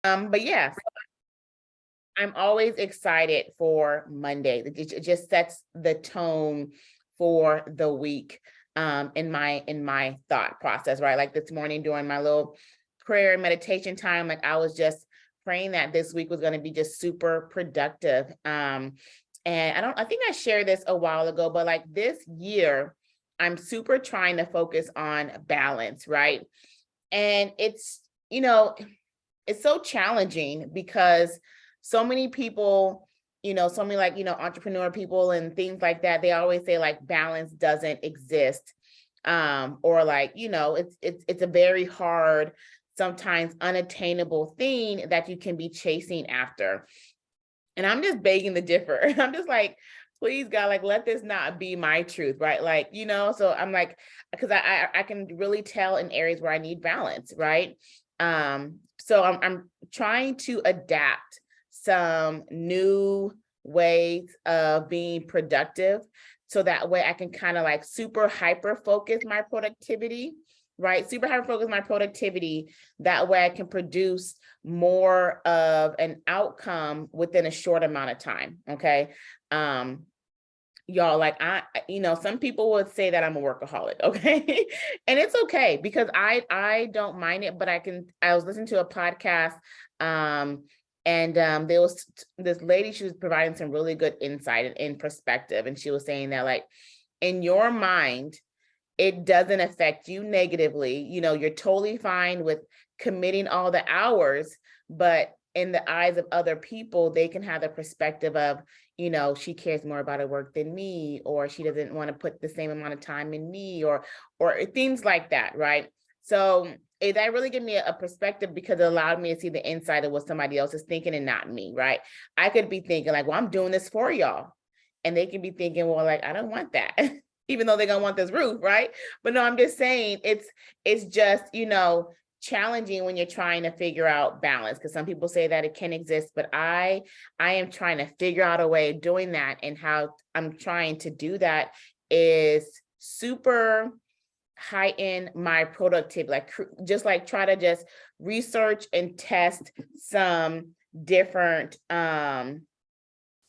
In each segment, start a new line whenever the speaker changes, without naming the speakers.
But yeah, so I'm always excited for Monday. It just sets the tone for the week in my thought process, right? Like this morning during my little prayer and meditation time, like I was just praying that this week was going to be just super productive. And I think I shared this a while ago, but like this year, I'm super trying to focus on balance, right? And it's so challenging because so many people, so many like, entrepreneur people and things like that, they always say like balance doesn't exist. Or like, it's a very hard, sometimes unattainable thing that you can be chasing after. And I'm just begging to differ. I'm just like, please God, like let this not be my truth, right? Like, so I'm like, because I can really tell in areas where I need balance, right? So I'm trying to adapt some new ways of being productive so that way I can kind of like super hyper focus my productivity, right? Super hyper focus my productivity. That way I can produce more of an outcome within a short amount of time. Okay. Y'all, like some people would say that I'm a workaholic, okay? And it's okay because I don't mind it, but I was listening to a podcast, and there was this lady, she was providing some really good insight and perspective, and she was saying that like in your mind, it doesn't affect you negatively. You're totally fine with committing all the hours, but in the eyes of other people, they can have the perspective of, she cares more about her work than me, or she doesn't want to put the same amount of time in me, or things like that, right? So that really gave me a perspective because it allowed me to see the inside of what somebody else is thinking and not me, right? I could be thinking like, well, I'm doing this for y'all. And they can be thinking, well, like, I don't want that. Even though they're gonna want this roof, right? But no, I'm just saying it's just, challenging when you're trying to figure out balance, because some people say that it can exist, but I am trying to figure out a way of doing that, and how I'm trying to do that is super heighten my productivity, like just like try to just research and test different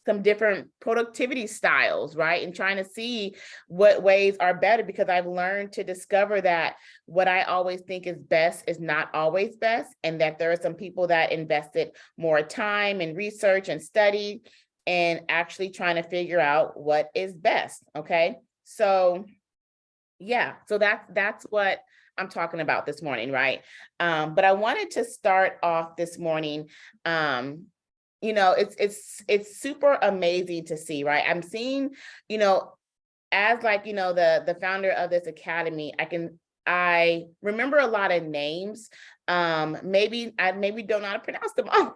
some different productivity styles, right? And trying to see what ways are better, because I've learned to discover that what I always think is best is not always best. And that there are some people that invested more time and research and study and actually trying to figure out what is best. Okay. So yeah, so that's what I'm talking about this morning, right? But I wanted to start off this morning. It's super amazing to see, right? I'm seeing, as like, the founder of this academy, I remember a lot of names. Maybe I don't know how to pronounce them all,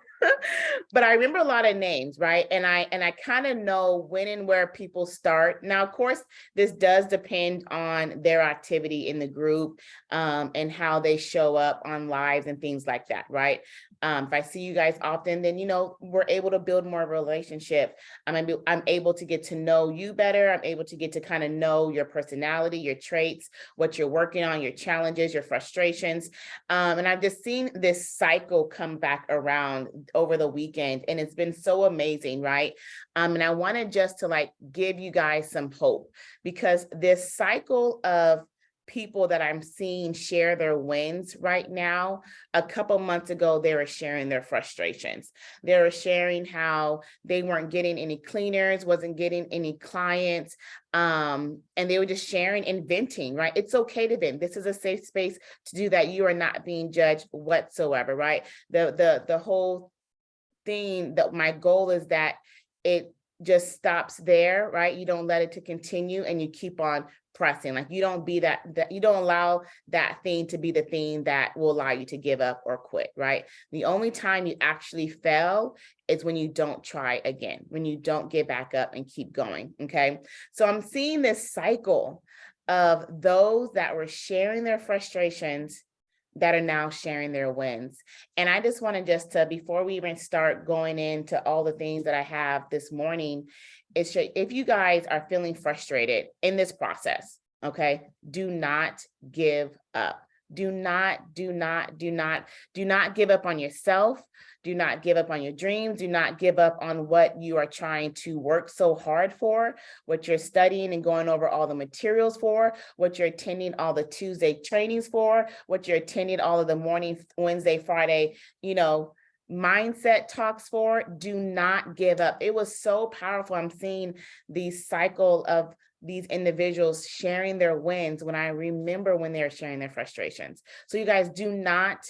but I remember a lot of names, right? And I kind of know when and where people start. Now, of course, this does depend on their activity in the group, and how they show up on lives and things like that, right? If I see you guys often, then we're able to build more of a relationship. I'm able to get to know you better. I'm able to get to kind of know your personality, your traits, what you're working on, your challenges, your frustrations. And I've just seen this cycle come back around over the weekend, and it's been so amazing, right? And I wanted just to like give you guys some hope, because this cycle of people that I'm seeing share their wins right now. A couple months ago, they were sharing their frustrations. They were sharing how they weren't getting any cleaners, wasn't getting any clients. And they were just sharing and venting, right? It's okay to vent. This is a safe space to do that. You are not being judged whatsoever, right? The whole thing, that my goal is that it just stops there, right? You don't let it to continue, and you keep on pressing. Like you don't be that you don't allow that thing to be the thing that will allow you to give up or quit, right? The only time you actually fail is when you don't try again, when you don't get back up and keep going. Okay. So I'm seeing this cycle of those that were sharing their frustrations that are now sharing their wins. And I just wanted before we even start going into all the things that I have this morning, if you guys are feeling frustrated in this process, okay, do not give up. Do not give up on yourself. Do not give up on your dreams. Do not give up on what you are trying to work so hard for, what you're studying and going over all the materials for, what you're attending all the Tuesday trainings for, what you're attending all of the morning, Wednesday, Friday, mindset talks for. Do not give up. It was so powerful. I'm seeing the cycle of these individuals sharing their wins when I remember when they're sharing their frustrations. So you guys, do not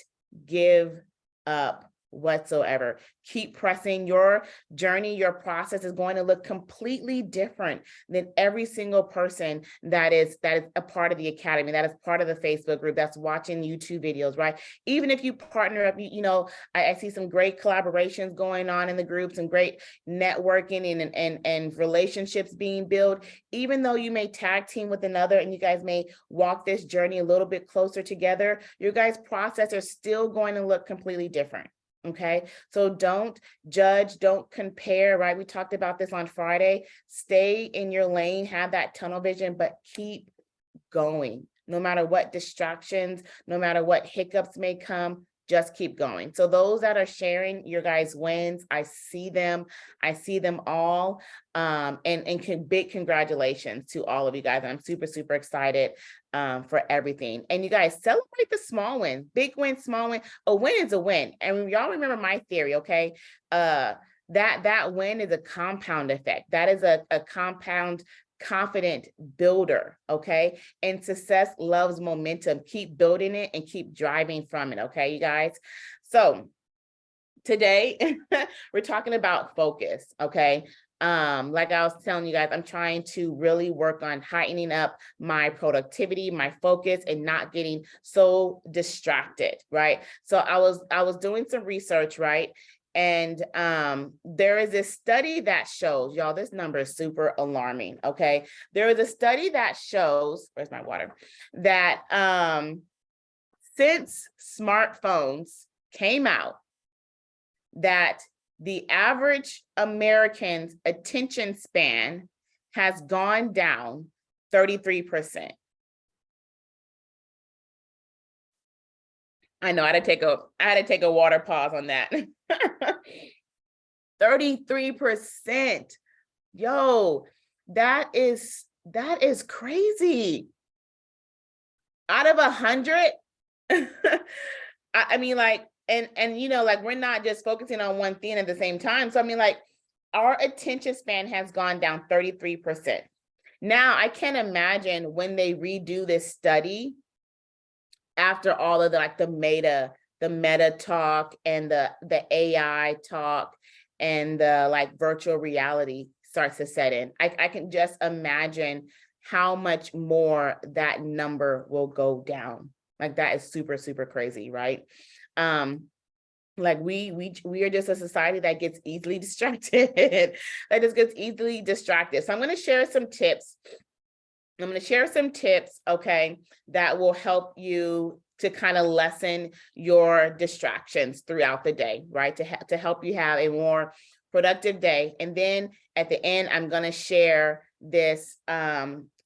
give up whatsoever. Keep pressing. Your journey, your process is going to look completely different than every single person that is a part of the academy, that is part of the Facebook group, that's watching YouTube videos, right? Even if you partner up, I see some great collaborations going on in the groups and great networking and relationships being built. Even though you may tag team with another and you guys may walk this journey a little bit closer together, your guys' process are still going to look completely different. Okay, so don't judge, don't compare, right? We talked about this on Friday. Stay in your lane, have that tunnel vision, but keep going. No matter what distractions, no matter what hiccups may come, just keep going. So those that are sharing your guys' wins, I see them all. And big congratulations to all of you guys. I'm super, super excited for everything. And you guys, celebrate the small wins. Big win, small win. A win is a win. And y'all remember my theory, okay? That win is a compound effect. That is a compound confident builder, okay? And success loves momentum. Keep building it and keep driving from it, okay, you guys? So today we're talking about focus, okay? Like I was telling you guys, I'm trying to really work on heightening up my productivity, my focus, and not getting so distracted, right? So I was doing some research, right? And there is this study that shows, y'all, this number is super alarming, okay? There is a study that shows, where's my water? That since smartphones came out, that the average American's attention span has gone down 33%. I know I had to take a water pause on that. 33%. Yo, that is crazy. Out of 100, I mean, like, and like, we're not just focusing on one thing at the same time. So I mean, like, our attention span has gone down 33%. Now I can't imagine when they redo this study after all of the meta talk and the AI talk and the virtual reality starts to set in. I can just imagine how much more that number will go down. Like, that is super, super crazy, right? Like we are just a society that gets easily distracted. That just gets easily distracted. So I'm going to share some tips. Okay, that will help you to kind of lessen your distractions throughout the day, right? To help you have a more productive day. And then at the end, I'm going to share this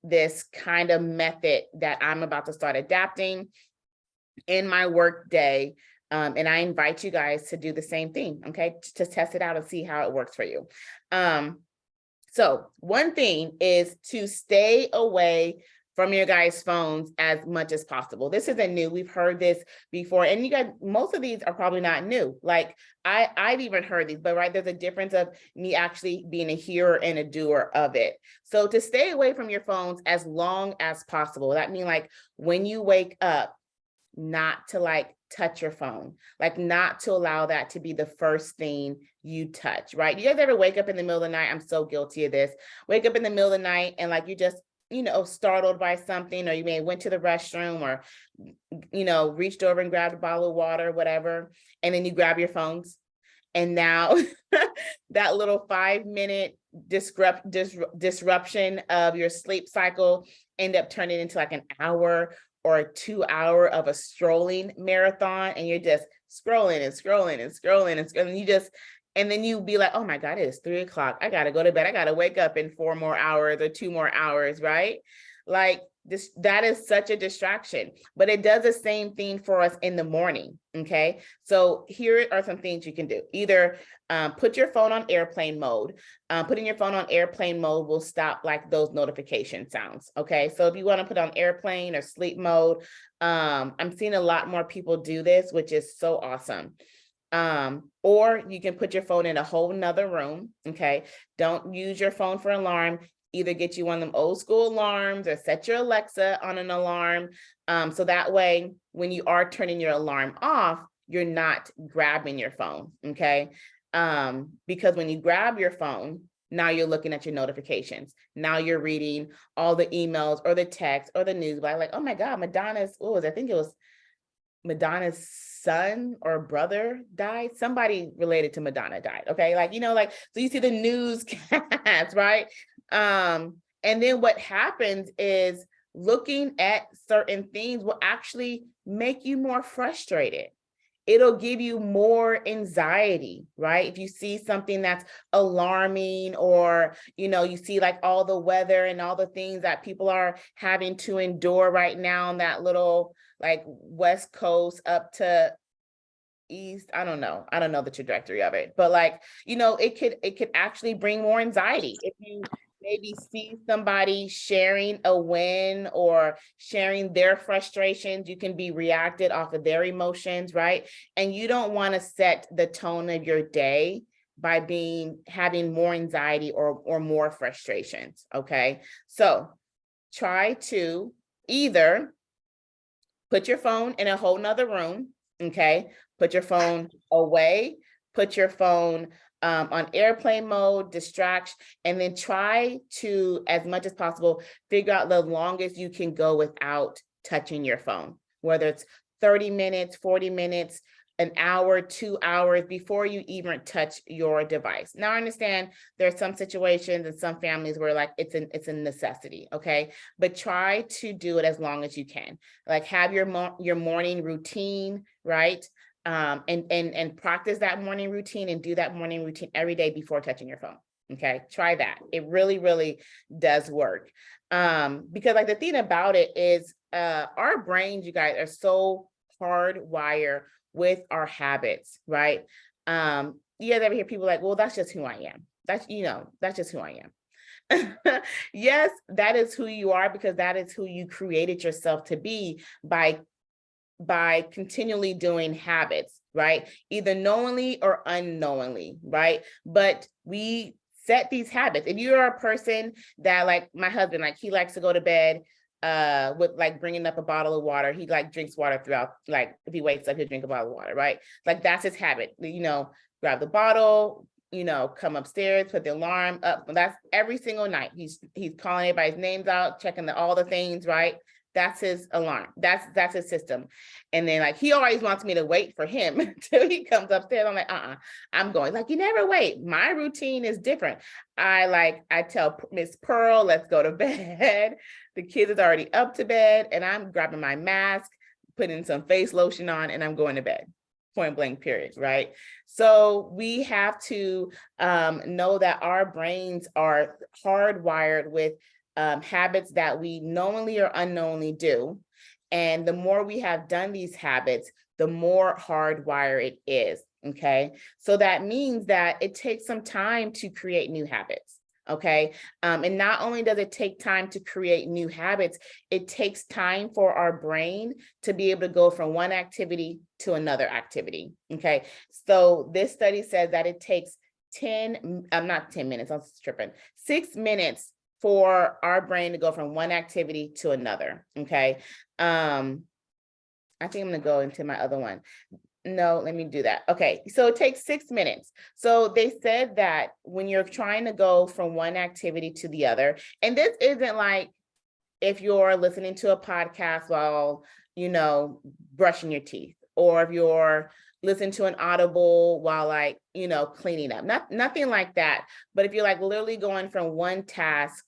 this kind of method that I'm about to start adapting in my work day. And I invite you guys to do the same thing, okay? To test it out and see how it works for you. So one thing is to stay away from your guys' phones as much as possible. This isn't new. We've heard this before. And you guys, most of these are probably not new. Like I've even heard these, but right, there's a difference of me actually being a hearer and a doer of it. So to stay away from your phones as long as possible. That means like when you wake up, not to touch your phone, not to allow that to be the first thing you touch, right? You guys ever wake up in the middle of the night? I'm so guilty of this. Wake up in the middle of the night and you just, startled by something, or you may went to the restroom or, reached over and grabbed a bottle of water, whatever. And then you grab your phones. And now that little 5-minute disruption of your sleep cycle end up turning into an hour or a 2-hour of a strolling marathon, and you're just scrolling and scrolling and scrolling and scrolling. And then you be like, oh my God, it is 3 o'clock. I got to go to bed. I got to wake up in 4 more hours or 2 more hours, right? that is such a distraction, but it does the same thing for us in the morning. Okay. So here are some things you can do. Either put your phone on airplane mode. Putting your phone on airplane mode will stop like those notification sounds. Okay. So if you want to put on airplane or sleep mode, I'm seeing a lot more people do this, which is so awesome. Or you can put your phone in a whole nother room. Okay. Don't use your phone for alarm. Either get you one of them old school alarms or set your Alexa on an alarm. So that way, when you are turning your alarm off, you're not grabbing your phone. Okay. Because when you grab your phone, now you're looking at your notifications. Now you're reading all the emails or the text or the news, like, oh my God, Madonna's, I think it was Madonna's son or brother died. Somebody related to Madonna died. Okay. Like, like, so you see the newscast, right? And then what happens is looking at certain things will actually make you more frustrated. It'll give you more anxiety, right? If you see something that's alarming, or, you see like all the weather and all the things that people are having to endure right now in that little like West Coast up to East. I don't know the trajectory of it, but like, it could actually bring more anxiety. If you maybe see somebody sharing a win or sharing their frustrations, you can be reacted off of their emotions, right? And you don't want to set the tone of your day by having more anxiety or more frustrations. Okay. So try to either put your phone in a whole nother room. Okay. Put your phone away, put your phone on airplane mode, distract, and then try to, as much as possible, figure out the longest you can go without touching your phone, whether it's 30 minutes, 40 minutes, an hour, 2 hours before you even touch your device. Now, I understand there are some situations and some families where like it's a necessity, okay? But try to do it as long as you can. Like have your morning routine, right? And practice that morning routine and do that morning routine every day before touching your phone. Okay, try that. It really, really does work. Because like the thing about it is our brains, you guys, are so hardwired with our habits, right? You guys ever hear people like, well, that's just who I am. That's just who I am. Yes, that is who you are, because that is who you created yourself to be by continually doing habits, right? Either knowingly or unknowingly, right? But we set these habits. If you're a person that, like my husband, like he likes to go to bed with like bringing up a bottle of water. He like drinks water throughout, like if he wakes up, he'll drink a bottle of water, right? Like that's his habit, grab the bottle, come upstairs, put the alarm up. That's every single night. He's calling everybody's names out, checking all the things, right? That's his alarm. That's his system. And then like, he always wants me to wait for him until he comes upstairs. I'm like, I'm going. Like, you never wait. My routine is different. I tell Miss Pearl, let's go to bed. The kid is already up to bed and I'm grabbing my mask, putting some face lotion on, and I'm going to bed. Point blank, period, right? So we have to know that our brains are hardwired with habits that we knowingly or unknowingly do. And the more we have done these habits, the more hardwired it is, okay? So that means that it takes some time to create new habits, okay? And not only does it take time to create new habits, it takes time for our brain to be able to go from one activity to another activity, okay? So this study says that it takes not 10 minutes, I was tripping, 6 minutes for our brain to go from one activity to another, okay? I think I'm gonna go into my other one. No, let me do that. Okay, so it takes 6 minutes. So they said that when you're trying to go from one activity to the other, and this isn't like if you're listening to a podcast while, brushing your teeth, or if you're listening to an audible while like, cleaning up, nothing like that. But if you're like literally going from one task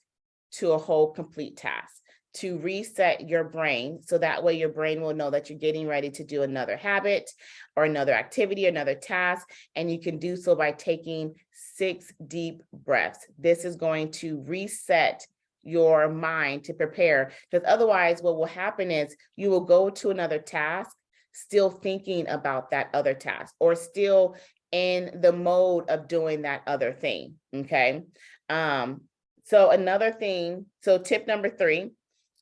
to a whole complete task, to reset your brain, so that way your brain will know that you're getting ready to do another habit or another activity, another task, and you can do so by taking 6 deep breaths. This is going to reset your mind to prepare, because otherwise what will happen is you will go to another task still thinking about that other task, or still in the mode of doing that other thing. Okay. So another thing, so tip number 3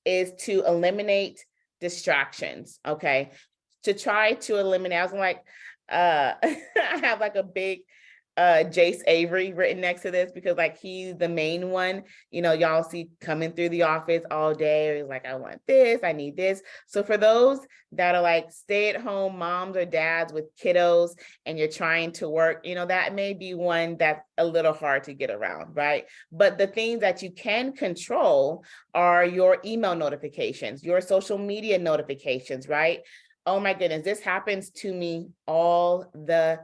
is to eliminate distractions. Okay. To try to eliminate, I was like, I have like a big Jace Avery written next to this, because like he's the main one, you know, y'all see coming through the office all day. He's like, I want this, I need this. So for those that are like stay-at-home moms or dads with kiddos and you're trying to work, you know, that may be one that's a little hard to get around, right? But the things that you can control are your email notifications, your social media notifications, right? Oh my goodness, this happens to me all the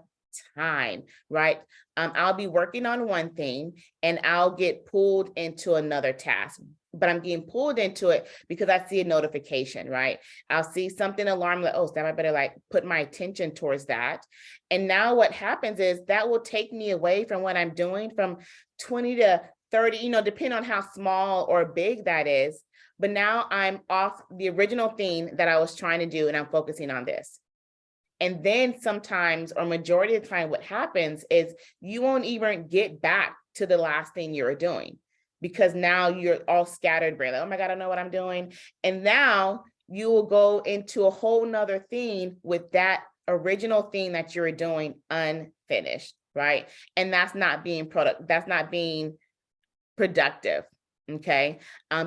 time, right? I'll be working on one thing and I'll get pulled into another task, but I'm getting pulled into it because I see a notification, right? I'll see something alarm, like, oh, Steph, I better like put my attention towards that. And now what happens is that will take me away from what I'm doing, from 20 to 30, you know, depending on how small or big that is. But now I'm off the original thing that I was trying to do, and I'm focusing on this. And then sometimes, or majority of the time, what happens is you won't even get back to the last thing you were doing, because now you're all scattered, brain, like, oh my God, I know what I'm doing. And now you will go into a whole nother thing with that original thing that you were doing unfinished, right? And that's not being productive. Okay.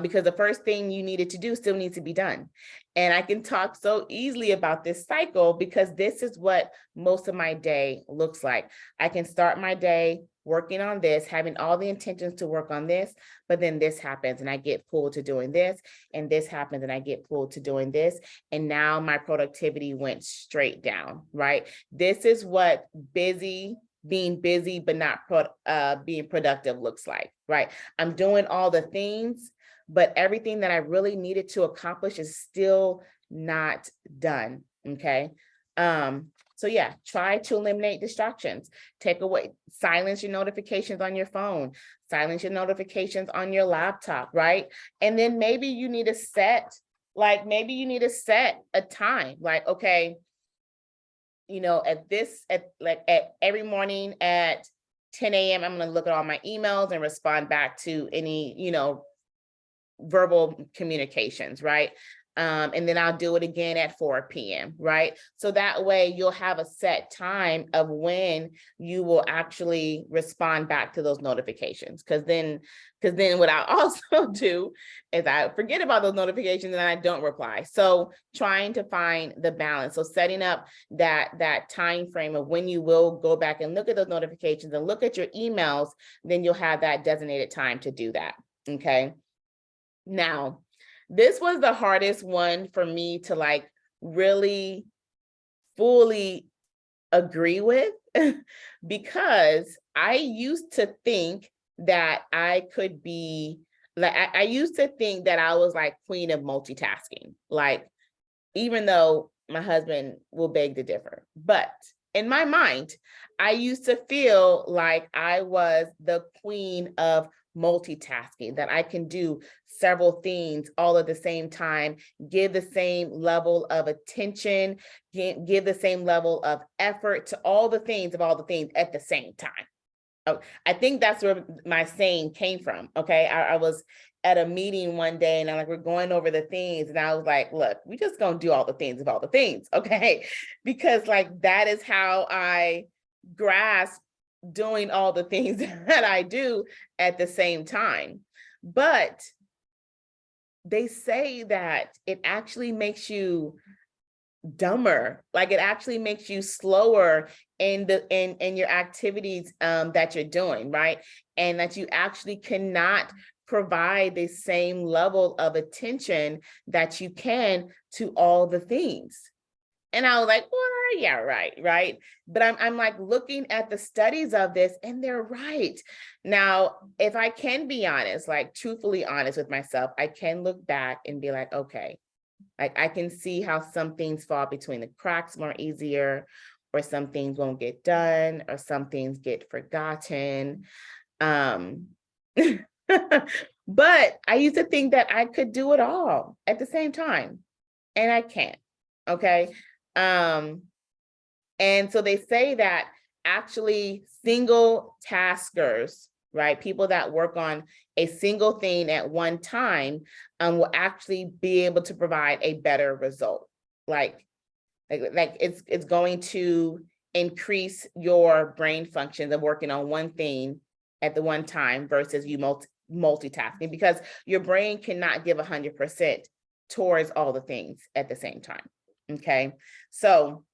Because the first thing you needed to do still needs to be done. And I can talk so easily about this cycle because this is what most of my day looks like. I can start my day working on this, having all the intentions to work on this, but then this happens and I get pulled to doing this, and this happens and I get pulled to doing this. And now my productivity went straight down, right? This is what being busy but not being productive looks like, right? I'm doing all the things, but everything that I really needed to accomplish is still not done. Okay. So yeah, try to eliminate distractions. Silence your notifications on your phone, silence your notifications on your laptop, right? And then maybe you need to set a time, like, okay, you know, at every morning at 10 a.m., I'm going to look at all my emails and respond back to any, you know, verbal communications, right? And then I'll do it again at 4 p.m., right? So that way you'll have a set time of when you will actually respond back to those notifications. Because then what I also do is I forget about those notifications and I don't reply. So trying to find the balance. So setting up that time frame of when you will go back and look at those notifications and look at your emails, then you'll have that designated time to do that. Okay. Now, this was the hardest one for me to like really fully agree with because I used to think that I could be like, I used to think that I was like queen of multitasking, like, even though my husband will beg to differ, but in my mind, I used to feel like I was the queen of multitasking, that I can do several things all at the same time, give the same level of attention, give the same level of effort to all the things at the same time. Oh, I think that's where my saying came from. Okay. I was at a meeting one day and I'm like, we're going over the things. And I was like, look, we just gonna do all the things of all the things. Okay. Because like, that is how I grasp doing all the things that I do at the same time. But they say that it actually makes you dumber, like it actually makes you slower in your activities that you're doing, right? And that you actually cannot provide the same level of attention that you can to all the things. And I was like, well, yeah, right. But I'm like looking at the studies of this and they're right. Now, if I can be honest, like truthfully honest with myself, I can look back and be like, okay, like I can see how some things fall between the cracks more easier, or some things won't get done, or some things get forgotten. But I used to think that I could do it all at the same time, and I can't. Okay. And so they say that actually single taskers, right? People that work on a single thing at one time will actually be able to provide a better result. Like it's going to increase your brain functions of working on one thing at the one time versus you multitasking, because your brain cannot give 100% towards all the things at the same time. Okay, so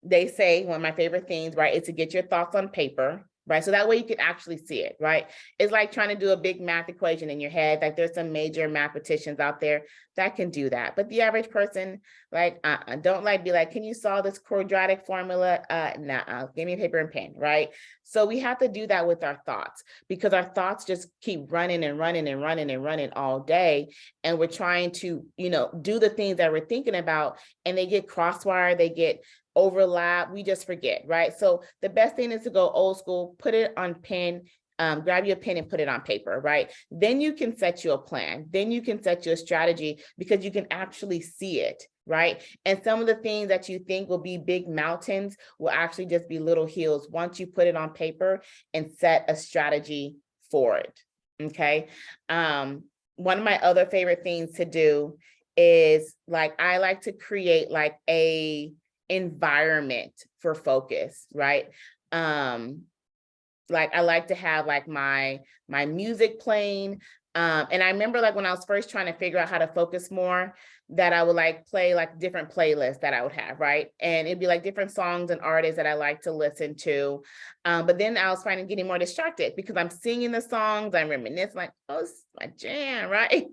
they say one of my favorite things, right, is to get your thoughts on paper, right? So that way you can actually see it, right? It's like trying to do a big math equation in your head. Like there's some major mathematicians out there that can do that. But the average person, like, don't like be like, can you solve this quadratic formula? Nah, give me a paper and pen, right? So we have to do that with our thoughts, because our thoughts just keep running and running and running and running all day. And we're trying to, do the things that we're thinking about, and they get crosswired, they get overlap, we just forget, right? So the best thing is to go old school, put it on pen, grab your pen and put it on paper, right? Then you can set you a plan. Then you can set your strategy, because you can actually see it, right? And some of the things that you think will be big mountains will actually just be little hills once you put it on paper and set a strategy for it, okay? One of my other favorite things to do is, like, I like to create like a environment for focus, right? Like I like to have like my music playing. And I remember, like, when I was first trying to figure out how to focus more, that I would like play like different playlists that I would have, right? And it'd be like different songs and artists that I like to listen to. But then I was finding getting more distracted because I'm singing the songs, I'm reminiscing, like, oh, it's my jam, right?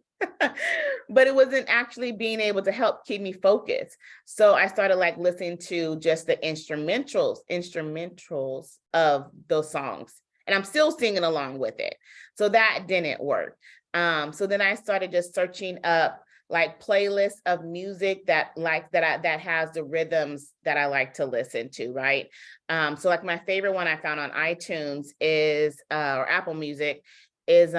But it wasn't actually being able to help keep me focused. So I started like listening to just the instrumentals of those songs. And I'm still singing along with it. So that didn't work. So then I started just searching up like playlists of music that has the rhythms that I like to listen to, right? So like my favorite one I found on iTunes is or Apple Music is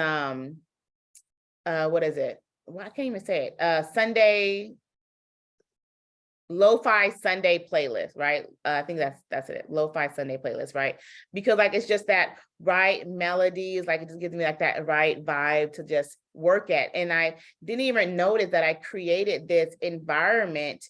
what is it? Well, I can't even say it. Sunday Lo-fi Sunday playlist, right? I think that's it. Lo-fi Sunday playlist, right? Because like it's just that right melodies, like it just gives me like that right vibe to just work at. And I didn't even notice that I created this environment.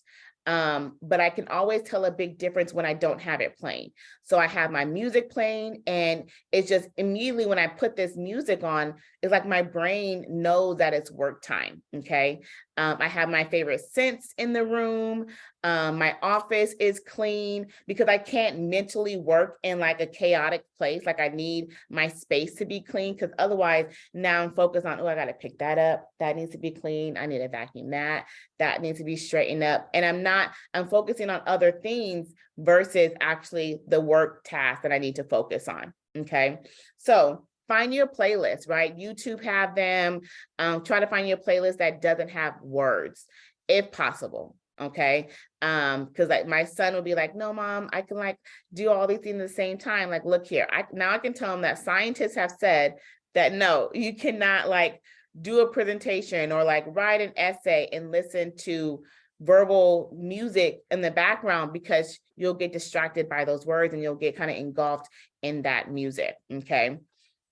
But I can always tell a big difference when I don't have it playing. So I have my music playing, and it's just immediately when I put this music on, it's like my brain knows that it's work time. Okay. I have my favorite scents in the room. My office is clean, because I can't mentally work in like a chaotic place. Like I need my space to be clean, because otherwise now I'm focused on, oh, I got to pick that up. That needs to be clean. I need to vacuum that. That needs to be straightened up. And I'm focusing on other things versus actually the work task that I need to focus on. Okay. So find your playlist, right? YouTube have them. Try to find your playlist that doesn't have words, if possible. Okay. Because like my son will be like, no, mom, I can like do all these things at the same time. Like, look here, now I can tell him that scientists have said that no, you cannot like do a presentation or like write an essay and listen to verbal music in the background, because you'll get distracted by those words and you'll get kind of engulfed in that music. Okay.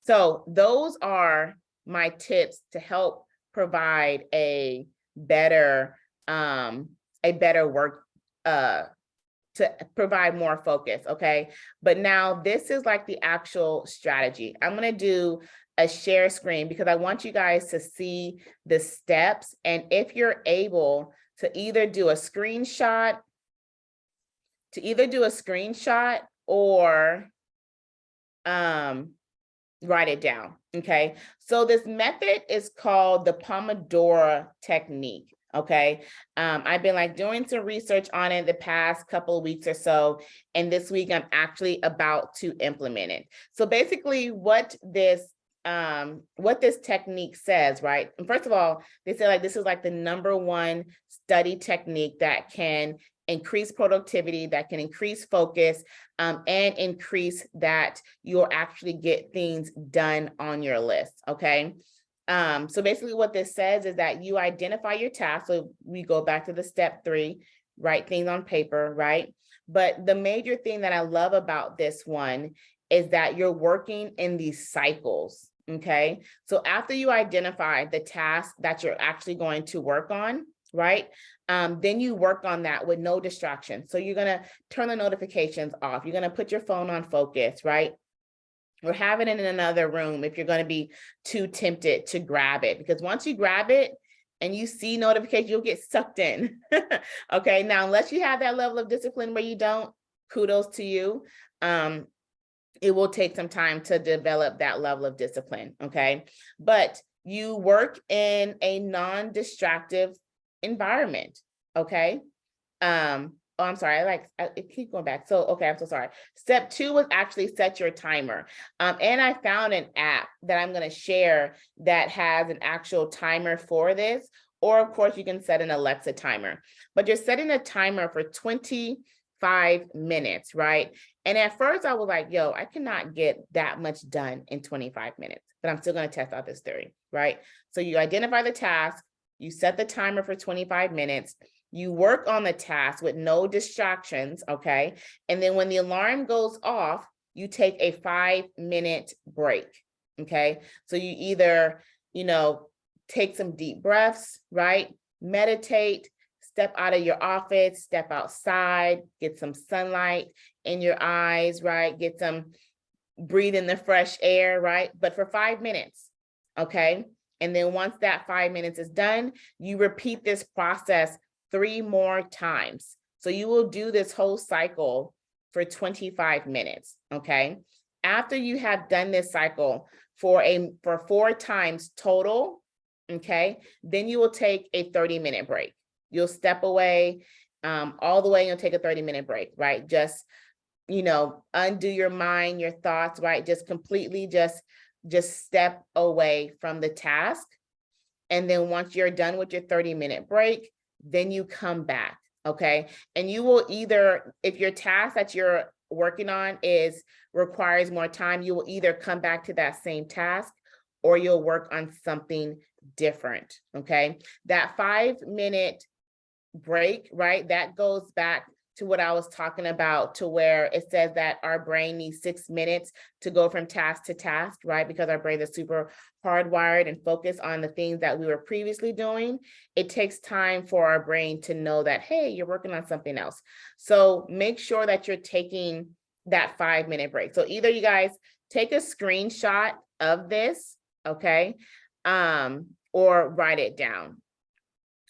So those are my tips to help provide a better work, to provide more focus. Okay. But now this is like the actual strategy. I'm going to do a share screen because I want you guys to see the steps. And if you're able to either do a screenshot, or write it down. Okay. So this method is called the Pomodoro technique. Okay. I've been like doing some research on it the past couple of weeks or so. And this week I'm actually about to implement it. So basically what this technique says, right? And first of all, they say like, this is like the #1 study technique that can increase productivity, that can increase focus, and increase that you'll actually get things done on your list. Okay. So basically what this says is that you identify your task. So we go back to the step 3, write things on paper, right? But the major thing that I love about this one is that you're working in these cycles, okay? So after you identify the task that you're actually going to work on, right? Then you work on that with no distractions. So you're gonna turn the notifications off. You're gonna put your phone on focus, right? Or have it in another room if you're going to be too tempted to grab it, because once you grab it and you see notifications, you'll get sucked in. Okay, now unless you have that level of discipline where you don't, kudos to you. It will take some time to develop that level of discipline. Okay, but you work in a non-distractive environment. Okay. Oh, I'm sorry. I keep going back. So, okay, I'm so sorry. Step 2 was actually set your timer. And I found an app that I'm going to share that has an actual timer for this. Or of course you can set an Alexa timer, but you're setting a timer for 25 minutes, right? And at first I was like, yo, I cannot get that much done in 25 minutes, but I'm still going to test out this theory, right? So you identify the task, you set the timer for 25 minutes, you work on the task with no distractions, okay? And then when the alarm goes off, you take a 5-minute break, okay? So you either, take some deep breaths, right? Meditate, step out of your office, step outside, get some sunlight in your eyes, right? Get some, breathe in the fresh air, right? But for 5 minutes, okay? And then once that 5 minutes is done, you repeat this process 3 more times. So you will do this whole cycle for 25 minutes, okay? After you have done this cycle for 4 times total, okay, then you will take a 30-minute break. You'll step away all the way and you'll take a 30-minute break, right? Just, undo your mind, your thoughts, right? Just completely just step away from the task. And then once you're done with your 30-minute break, then you come back, okay? And you will either, if your task that you're working on requires more time, you will either come back to that same task or you'll work on something different, okay? That 5-minute break, right? That goes back to what I was talking about, to where it says that our brain needs 6 minutes to go from task to task, right? Because our brain is super hardwired and focused on the things that we were previously doing. It takes time for our brain to know that, hey, you're working on something else. So make sure that you're taking that 5-minute break. So either you guys take a screenshot of this, okay? Or write it down.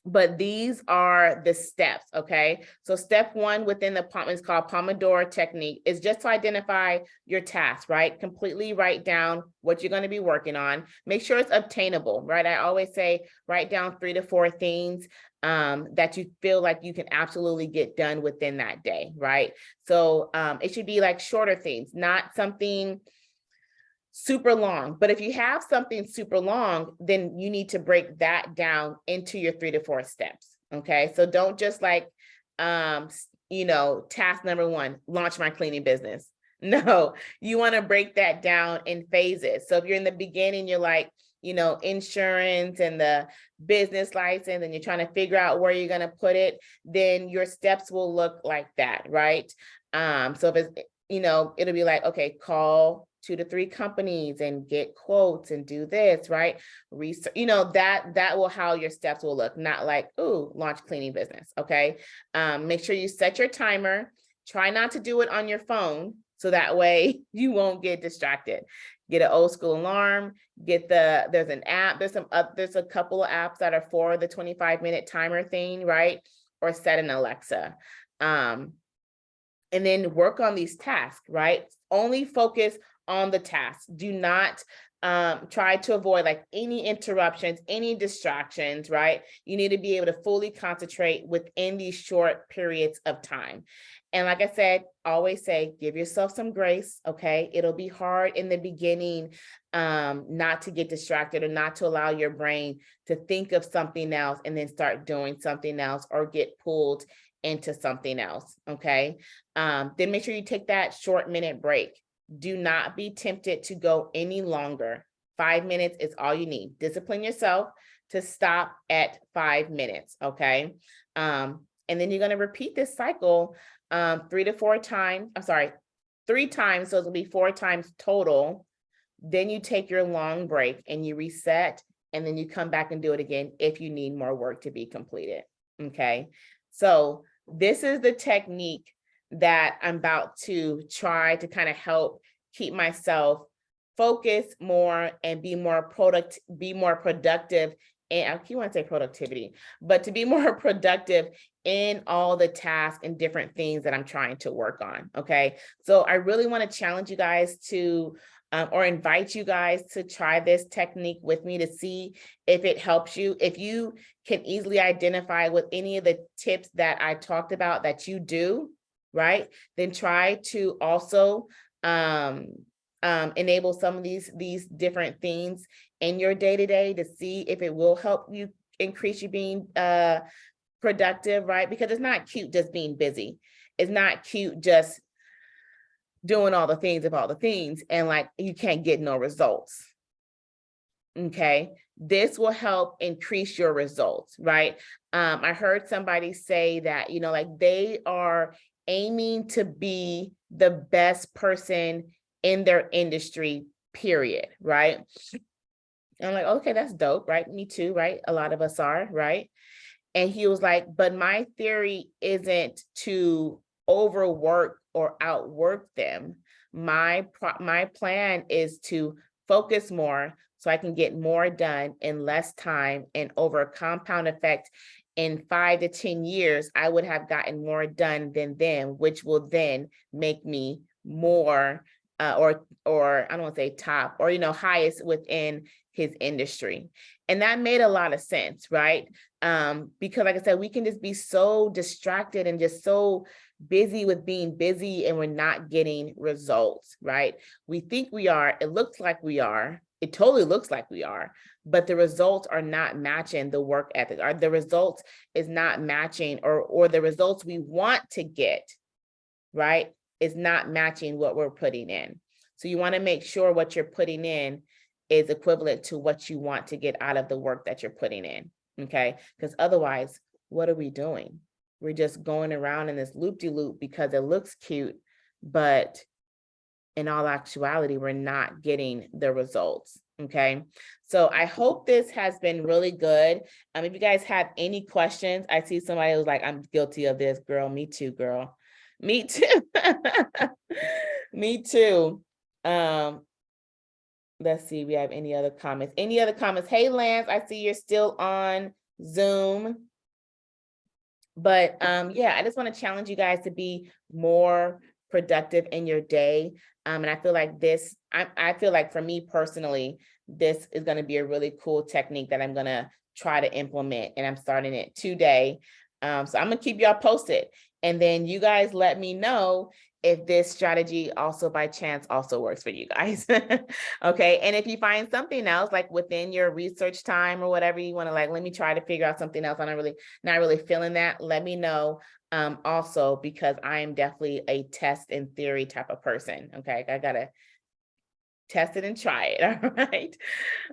But these are the steps, okay? So step 1 within the is called Pomodoro technique, is just to identify your task, right? Completely write down what you're going to be working on. Make sure it's obtainable, right? I always say write down 3 to 4 things that you feel like you can absolutely get done within that day, right? So it should be like shorter things, not something super long. But if you have something super long, then you need to break that down into your 3 to 4 steps. Okay. So don't just like, task number 1, launch my cleaning business. No, you want to break that down in phases. So if you're in the beginning, you're like, insurance and the business license, and you're trying to figure out where you're going to put it, then your steps will look like that. Right. So if it's, it'll be like, okay, call 2 to 3 companies and get quotes and do this, right? Research, that will how your steps will look, not like, ooh, launch cleaning business, okay? Make sure you set your timer. Try not to do it on your phone, so that way you won't get distracted. Get an old school alarm, there's an app, there's a couple of apps that are for the 25-minute timer thing, right? Or set an Alexa. And then work on these tasks, right? Only focus on the task. Do not try to avoid like any interruptions, any distractions, right? You need to be able to fully concentrate within these short periods of time. And like I said, always say, give yourself some grace, okay? It'll be hard in the beginning not to get distracted or not to allow your brain to think of something else and then start doing something else or get pulled into something else, okay? Then make sure you take that short minute break. Do not be tempted to go any longer, 5 minutes is all you need. Discipline yourself to stop at 5 minutes, okay? And then you're going to repeat this cycle 3 to 4 times. I'm sorry, 3 times. So it'll be 4 times total. Then you take your long break and you reset, and then you come back and do it again if you need more work to be completed. Okay. So this is the technique that I'm about to try to kind of help keep myself focused more and be more productive. And I keep wanting to say productivity, but to be more productive in all the tasks and different things that I'm trying to work on. Okay. So I really want to challenge you guys to, or invite you guys to try this technique with me to see if it helps you. If you can easily identify with any of the tips that I talked about that you do, right, then try to also enable some of these different things in your day-to-day to see if it will help you increase you being productive, right? Because it's not cute just being busy. It's not cute just doing all the things and like you can't get no results. Okay, this will help increase your results, right? I heard somebody say that, you know, like they are aiming to be the best person in their industry, period, right? And I'm like, okay, that's dope, right? Me too, right? A lot of us are, right? And he was like, but my theory isn't to overwork or outwork them. My plan is to focus more so I can get more done in less time, and over a compound effect in 5 to 10 years, I would have gotten more done than them, which will then make me more or I don't want to say top, or, you know, highest within his industry. And that made a lot of sense, right? Because like I said, we can just be so distracted and just so busy with being busy, and we're not getting results, right? We think we are, it looks like we are, it totally looks like we are, but the results are not matching the work ethic, or the results is not matching, or the results we want to get, right, is not matching what we're putting in. So you want to make sure what you're putting in is equivalent to what you want to get out of the work that you're putting in. Okay, because otherwise, what are we doing? We're just going around in this loop-de-loop because it looks cute, but in all actuality, we're not getting the results. Okay, so I hope this has been really good. If you guys have any questions, I see somebody who's like, I'm guilty of this, girl. Me too, girl. Me too. Me too. Let's see, we have any other comments? Any other comments? Hey, Lance, I see you're still on Zoom. But yeah, I just want to challenge you guys to be more productive in your day. And I feel like this, I feel like for me personally, this is going to be a really cool technique that I'm going to try to implement, and I'm starting it today. So I'm going to keep y'all posted, and then you guys let me know if this strategy also by chance also works for you guys. Okay. And if you find something else like within your research time or whatever, you want to like, let me try to figure out something else, I'm not really feeling that, let me know also, because I am definitely a test and theory type of person. Okay. I gotta test it and try it. All right.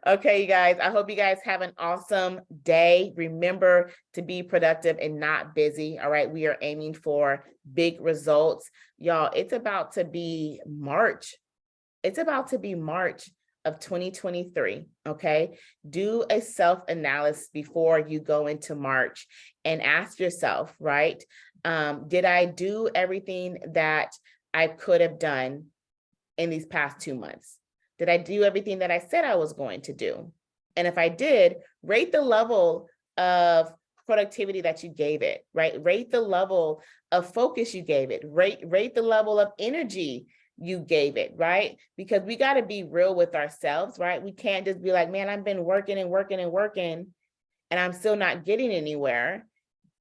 Okay, you guys, I hope you guys have an awesome day. Remember to be productive and not busy. All right. We are aiming for big results. Y'all, it's about to be March. It's about to be March of 2023. Okay. Do a self-analysis before you go into March and ask yourself, right? Did I do everything that I could have done in these past 2 months? Did I do everything that I said I was going to do? And if I did, rate the level of productivity that you gave it, right? Rate the level of focus you gave it, rate the level of energy you gave it, right? Because we got to be real with ourselves, right? We can't just be like, man, I've been working and working and working, and I'm still not getting anywhere.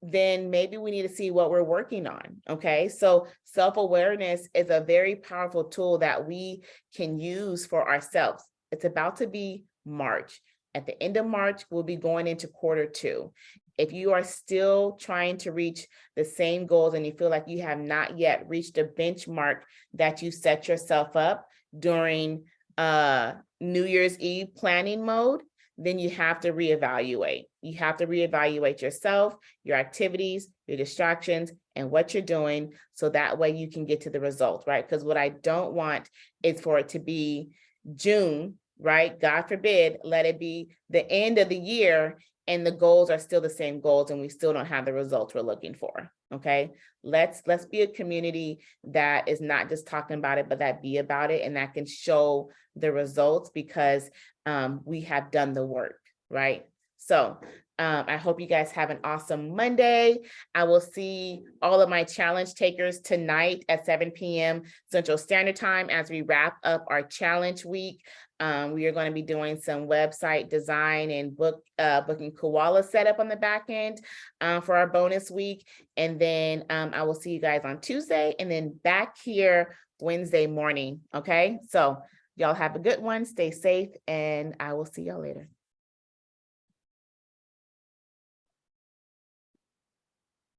Then maybe we need to see what we're working on. Okay. So self-awareness is a very powerful tool that we can use for ourselves. It's about to be March. At the end of March, we'll be going into Q2. If you are still trying to reach the same goals and you feel like you have not yet reached a benchmark that you set yourself up during New Year's Eve planning mode, then you have to reevaluate. You have to reevaluate yourself, your activities, your distractions, and what you're doing, so that way you can get to the result, right? Because what I don't want is for it to be June, right? God forbid, let it be the end of the year and the goals are still the same goals and we still don't have the results we're looking for. Okay. Let's be a community that is not just talking about it, but that be about it and that can show the results, because we have done the work, right? So I hope you guys have an awesome Monday. I will see all of my challenge takers tonight at 7 p.m. Central Standard Time as we wrap up our challenge week. We are going to be doing some website design and booking koala setup on the back end for our bonus week. And then I will see you guys on Tuesday and then back here Wednesday morning. Okay, so y'all have a good one. Stay safe and I will see y'all later.